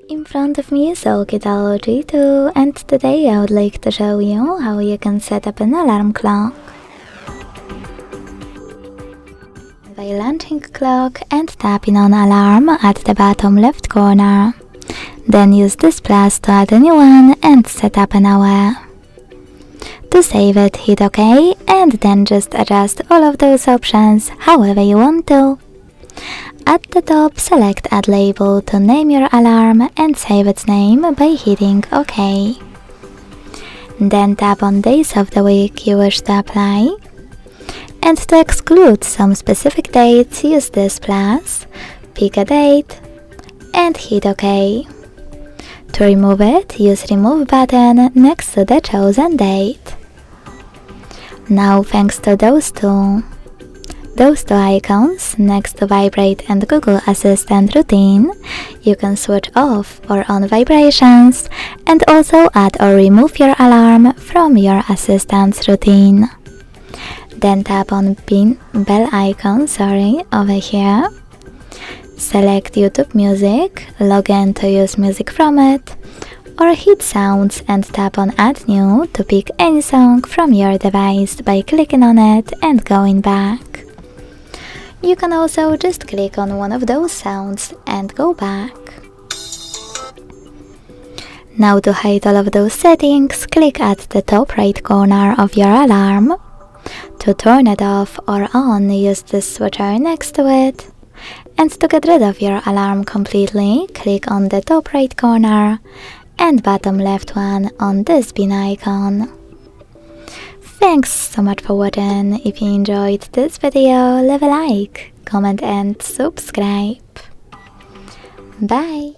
In front of me is OUKITEL G2, and today I would like to show you how you can set up an alarm clock. By launching clock and tapping on alarm at the bottom left corner. Then use this plus to add a new one and set up an hour. To save it, hit OK and then just adjust all of those options however you want to. At the top, select Add Label to name your alarm and save its name by hitting OK. Then tap on days of the week you wish to apply. And to exclude some specific dates, use this plus, pick a date, and hit OK. To remove it, use Remove button next to the chosen date. Now, thanks to those two icons next to Vibrate and Google Assistant routine, you can switch off or on vibrations and also add or remove your alarm from your assistant's routine. Then tap on bell icon over here. Select YouTube Music, log in to use music from it, or hit Sounds and tap on Add New to pick any song from your device by clicking on it and going back. You can also just click on one of those sounds and go back. Now to hide all of those settings, click at the top right corner of your alarm. To turn it off or on, use this switcher next to it. And to get rid of your alarm completely, click on the top right corner and bottom left one on this bin icon. Thanks so much for watching. If you enjoyed this video, leave a like, comment and subscribe. Bye!